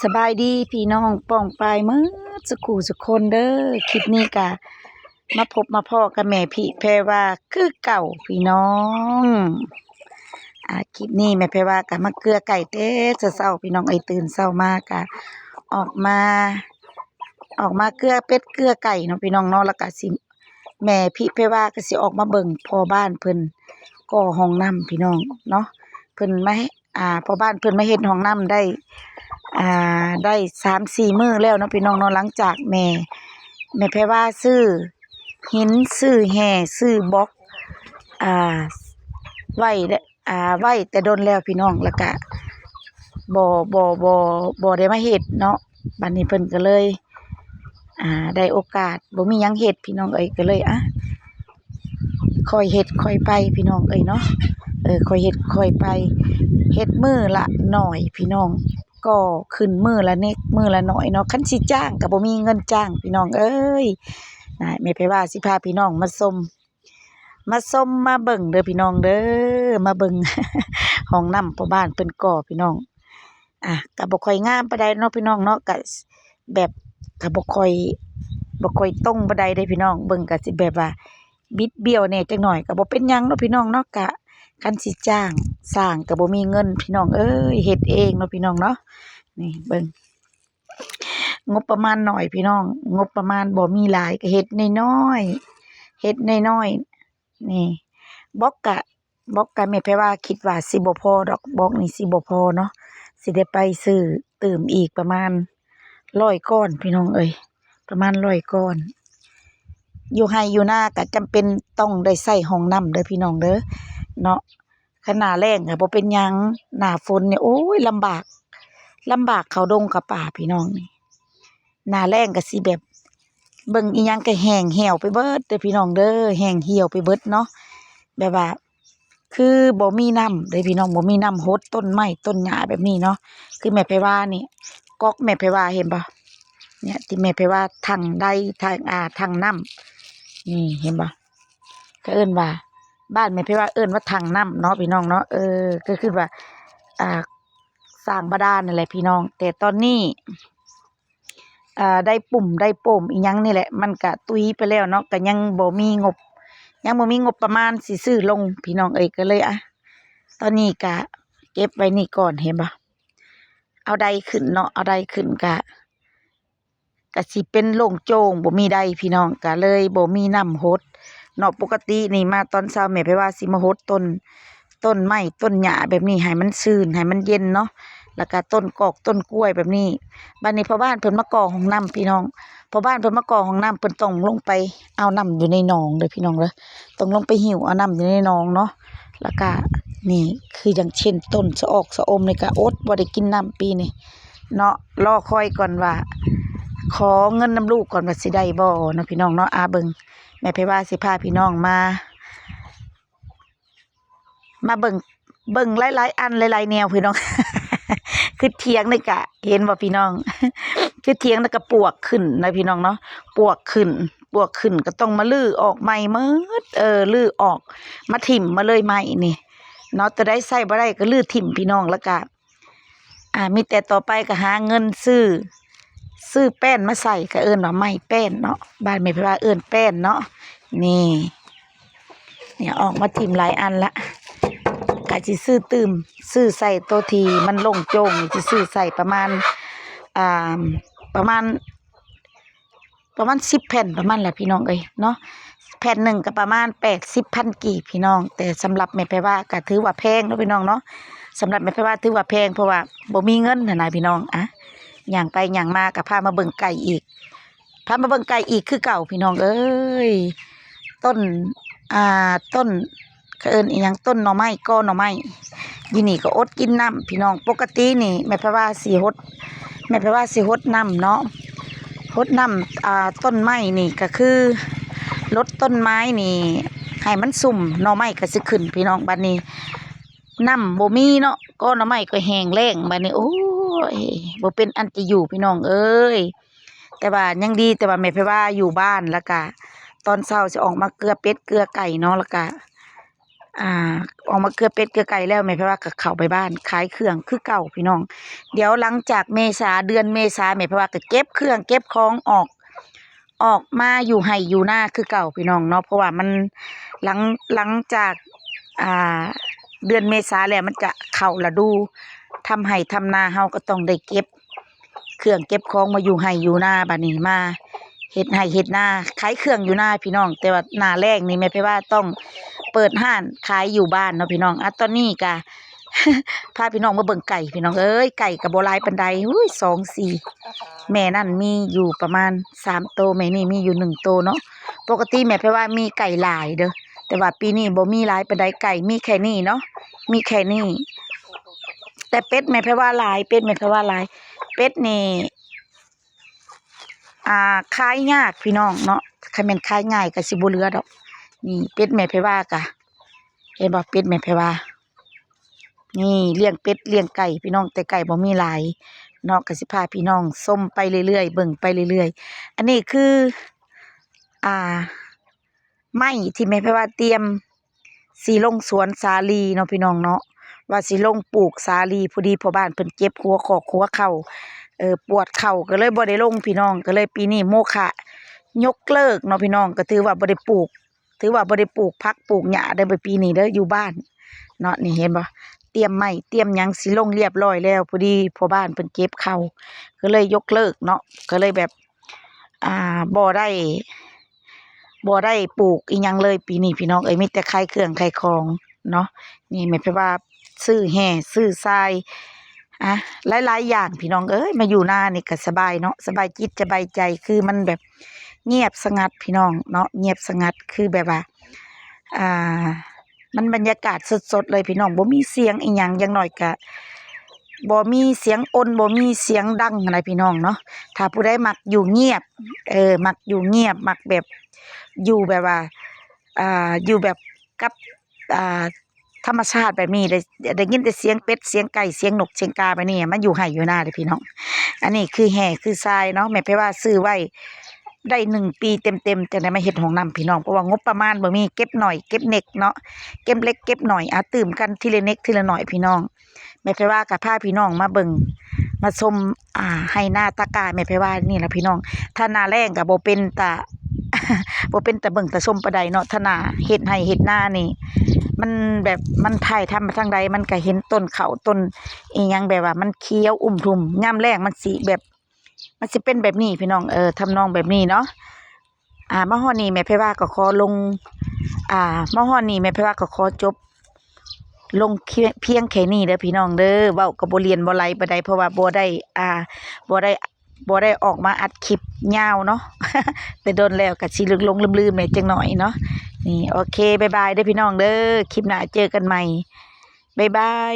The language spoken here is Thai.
สบายดีพี่น้องป้องปายมื้อสุขูสุกคนเด้อคลิปนี้ก็มาพบมาพ้อกับแม่พี่แพรว่าคือเก่าพี่น้องคลิปนี้แม่แพรว่าก็มาเกลือไก่เต้เช้าๆพี่น้องตื่นเช้ามาก็ออกมาเกลือเป็ดเกลือไก่เนาะพี่น้องเนาะแล้วก็สิแม่พี่แพรว่าก็สิออกมาเบิ่งพ่อบ้านเพิ่นก่อห้องน้ำพี่น้องเนาะเพิ่นมาพ่อบ้านเพิ่นมาเฮ็ดห้องน้ำได้3-4มื้อแล้วเนาะพี่น้องเนาะหลังจากแม่แพรว่าซื้อหินซื้อแห่ซื้อบล็อกไว้ไว้แต่โดนแล้วพี่น้องแล้วก็บ่ได้มาเฮ็ดเนาะบัดนี้เพิ่นก็เลยได้โอกาสบ่มีหยังเฮ็ดพี่น้องก็เลยค่อยเฮ็ดค่อยไปพี่น้องเนาะค่อยเฮ็ดค่อยไปเฮ็ดมื้อละหน่อยพี่น้องก็ขึ้นมื้อละนิดมื้อละน้อยเนาะคันสิจ้างก็บ่มีเงินจ้างพี่น้องแม่ไผว่าสิพาพี่น้องมาชมมาเบิ่งเด้อพี่น้องเด้อมาเบิ่ง ห้องน้ำพ่อบ้านเพิ่นก่อพี่น้องก็บ่ค่อยงามปานใดเนาะพี่น้องเนาะก็แบบก็บ่ค่อยตรงปานใดเด้พี่น้องเบิ่งก็สิแบบว่าบิดเบี้ยวแหน่จักหน่อยก็บ่เป็นหยังเนาะพี่น้องเนาะก็คันสิจ้างสร้างก็บ่มีเงินพี่น้องเฮ็ดเองเนาะพี่น้องเนาะนี่เบิ่งงบประมาณน้อยพี่น้องงบประมาณบ่มีหลายก็เฮ็ดน้อยๆนี่บล็อกก็แม่ไผว่าคิดว่าสิบ่พอดอกบล็อกนี่สิบ่พอเนาะสิได้ไปซื้อเติมอีกประมาณ100ก้อนพี่น้องประมาณ100ก้อนอยู่ไร่อยู่นาก็จำเป็นต้องได้ใช้ห้องน้ำเด้อพี่น้องเด้อเนาะคันหน้าแล้งก็บ่เป็นหยังหน้าฝนนี่โอ้ยลำบากเข้าดงเข้าป่าพี่น้องนี่หน้าแล้งก็สิแบบเบิ่งอีหยังก็แห้งเหี่ยวไปเบิดเด้อพี่น้องเด้อแห้งเหี่ยวไปเบิดเนาะแบบว่าคือบ่มีน้ำเด้อพี่น้องบ่มีน้ำรดต้นไม้ต้นหญ้าแบบนี้เนาะคือแม่ไผว่านี่ก๊อกแม่ไผว่าเห็นบ่เนี่ยที่แม่ไผว่าถังใดถังน้ำนี่เห็นบ่ก็เอิ้นว่าบ้านแม่ไผว่าเอิ้นว่าถังน้ำเนาะพี่น้องเนาะก็คือว่าสร้างบาดาลนั่นแหละพี่น้องแต่ตอนนี้ได้ปุ่มได้โป่มอีหยังนี่แหละมันก็ตุยไปแล้วเนาะก็ยังบ่มีงบประมาณสิซื้อลงพี่น้องก็เลยตอนนี้ก็เก็บไว้นี่ก่อนเห็นบ่เอาใดขึ้นเนาะเอาใดขึ้นก็สิเป็นโล่งโจ้งบ่มีใดพี่น้องก็เลยบ่มีน้ำรดเนาะปกตินี่มาตอนเช้าแม่ไผว่าสิมารดต้นไม้ต้นหญ้าแบบนี้ให้มันชื้นให้มันเย็นเนาะแล้วก็ต้นกอกต้นกล้วยแบบนี้บัดนี้พ่อบ้านเพิ่นมาก่อห้องน้ำพี่น้องพ่อบ้านเพิ่นมาก่อห้องน้ำเพิ่นต้องลงไปเอาน้ำอยู่ในหนองเด้อพี่น้องเด้อต้องลงไปหิ้วเอาน้ำอยู่ในหนองเนาะแล้วก็นี่คืออย่างเช่นต้นสะออกสะอมนี่ก็อดบ่ได้กินน้ำปีนี้เนาะรอคอยก่อนว่าขอเงินน้ำลูกก่อนว่าสิได้บ่เนาะพี่น้องเนาะเบิ่งแม่ไผว่าสิพาพี่น้องมาเบิ่งหลายๆอันหลายๆแนวพี่น้อง คือเถียงนี่ก็เห็นบ่พี่น้อง คือเถียงแล้วก็ปวกขึ้นนะพี่น้องเนาะปวกขึ้นก็ต้องมาลื้อออกใหม่หมดลื้อออกมาถิ่มมาเลยใหม่นี่เนาะจะได้ใช้บ่ได้ก็ลื้อถิ่มพี่น้องแล้วก็มีแต่ต่อไปก็หาเงินซื้อแป้นมาใส่ก็เอิ้นว่าไม้แป้นเนาะบ้านแม่ไผว่าเอิ้นแป้นเนาะนี่เนี่ยออกมาถิ่มหลายอันละก็สิซื้อใส่ตัวทีมันโล่งโจ้งสิซื้อใส่ประมาณ10แผ่นประมาณแหละพี่น้องเนาะแผ่นหนึ่งก็ประมาณ80,000กีบพี่น้องแต่สำหรับแม่ไผว่าก็ถือว่าแพงเนาะพี่น้องเนาะสำหรับแม่ไผว่าถือว่าแพงเพราะว่าบ่มีเงินนะพี่น้องย่างไปย่างมาก็พามาเบิ่งไก่อีกคือเก่าพี่น้องต้นเขาเอิ้นอีหยังต้นหน่อไม้ก้อหน่อไม้อยู่นี่ก็อดกินน้ำพี่น้องปกตินี่แม่ไผว่าสิรดน้ำเนาะรดน้ำต้นไม้นี่ก็คือรดต้นไม้นี่ให้มันสุ่มหน่อไม้ก็สิขึ้นพี่น้องบัดนี้น้ำบ่มีเนาะก้อหน่อไม้ก็แห้งแล้งบัดนี้โอ้ยบ่เป็นอันจะอยู่พี่น้องแต่ว่ายังดีแต่ว่าแม่ไผว่าอยู่บ้านแล้วก็ตอนเช้าสิออกมาเกลือเป็ดเกลือไก่เนาะแล้วก็ อ่าออกมาเกลือเป็ดเกลือไก่แล้วแม่ไผว่าก็เข้าไปบ้านขายเครื่องคือเก่าพี่น้องเดี๋ยวหลังจากเมษาเดือนเมษาแม่ไผว่าก็เก็บเครื่องเก็บของออกมาอยู่ไร่อยู่นาคือเก่าพี่น้องเนาะเพราะว่ามันหลังจากอ่าเดือนเมษาแล้วมันจะเข้าฤดูทำไร่ทำนาเฮาก็ต้องได้เก็บเครื่องเก็บของมาอยู่ไร่อยู่นาบัดนี้มาเฮ็ดไร่เฮ็ดนาขายเครื่องอยู่นาพี่น้องแต่ว่าหน้าแล้งนี่แม่ไผว่าต้องเปิดร้านขายอยู่บ้านเนาะพี่น้องตอนนี้ก็ พาพี่น้องมาเบิ่งไก่พี่น้องเอ้ยไก่ก็บ่หลายปานใดอุ้ย2 4แม่นั่นมีอยู่ประมาณ3โตวแม่นี่มีอยู่1โตวเนาะปกติแม่ไผว่ามีไก่หลายเด้อแต่ว่าปีนี้บ่มีหลายปานใดไก่มีแค่นี้เนาะมีแค่นี้แต่เป็ดแม่ไผว่าหลายเป็ดแม่ไผว่าหลายเป็ดนี่ขายยากพี่น้องเนาะคันแม่นขายง่ายก็สิบ่เหลือดอกนี่เป็ดแม่ไผว่าก็เห็นบ่เป็ดแม่ไผว่านี่เลี้ยงเป็ดเลี้ยงไก่พี่น้องแต่ไก่บ่มีหลายเนาะก็สิพาพี่น้องชมไปเรื่อยๆเบิ่งไปเรื่อยๆอันนี้คืออ่าไม้ที่แม่ไผว่าเตรียมสิลงสวนสาลีเนาะพี่น้องเนาะว่าสิลงปลูกสาลีพอดีพ่อบ้านเพิ่นเจ็บหัวคอกหัวเข่าปวดเข่าก็เลยบ่ได้ลงพี่น้องก็เลยปีนี้โมฆะยกเลิกเนาะพี่น้องก็ถือว่าบ่ได้ปลูกถือว่าบ่ได้ปลูกผักปลูกหญ้าเด้อปีนี้เด้ออยู่บ้านเนาะนี่เห็นบ่เตรียมไม้เตรียมหยังสิลงเรียบร้อยแล้วพอดีพ่อบ้านเพิ่นเจ็บเข่าก็เลยยกเลิกเนาะก็เลยแบบบ่ได้ปลูกอีหยังเลยปีนี้พี่น้องเอ้ยมีแต่ขายเครื่องขายของเนาะนี่แม่นไผว่าซื้อแห่ซื้อทรายหลายๆอย่างพี่น้องเอ้ยมาอยู่นานี่ก็สบายเนาะสบายจิตสบายใจคือมันแบบเงียบสงัดพี่น้องเนาะเงียบสงัดคือแบบว่าอ่ามันบรรยากาศสดๆเลยพี่น้องบ่มีเสียงอีหยังอย่างน้อยก็บ่มีเสียงอนบ่มีเสียงดังอะไรพี่น้องเนาะถ้าผู้ใดมักอยู่เงียบมักอยู่เงียบมักแบบอยู่แบบว่าอยู่แบบกับอ่าธรรมชาติแบบนี้ได้ยินแต่เสียงเป็ดเสียงไก่เสียงนกเสียงกาไปนี่มันอยู่ไร่อยู่นาเด้อพี่น้องอันนี้คือแห่คือทรายเนาะแม่ไผว่าซื้อไว้ได้1 ปีเต็มๆจังได้มาเฮ็ดห้องน้ำพี่น้องเพราะว่างบประมาณบ่มีเก็บหน่อยเก็บเน็กเนาะเก็บเล็กเก็บหน่อยตื่มกันทีละเน็กทีละหน่อยพี่น้องแม่ไผว่าก็พาพี่น้องมาเบิ่งมาชมให้นาตะกร้าแม่ไผว่านี่ล่ะพี่น้องถ้าหน้าแล้งก็บ่เป็นตา บ่เป็นตาเบิ่งตาชมปานใดเนาะถ้าหน้าเฮ็ดไร่เฮ็ดนานี่มันแบบมันถ่ายทำมาทางใดมันก็เห็นต้นข้าวต้นอีหยังแบบว่ามันเขียวอุ้มทุ่มยามแล้งมันสิแบบมันสิเป็นแบบนี้พี่น้องทำนองแบบนี้เนาะมาฮอดนี้แม่ไผว่าก็ขอลงมาฮอดนี้แม่ไผว่าก็ขอจบลงเพียงแค่นี้เด้อพี่น้องเด้อเว้าก็บ่เรียนบ่ไหลปานใดเพราะว่าบ่ได้บ่ได้บ่ได้ออกมาอัดคลิปยาวเนาะ แต่โดนแล้วก็สิลงๆลืมๆแหน่จังหน่อยเนาะนี่โอเคบ๊ายบายเด้อพี่น้องเด้อคลิปหน้าเจอกันใหม่บ๊ายบาย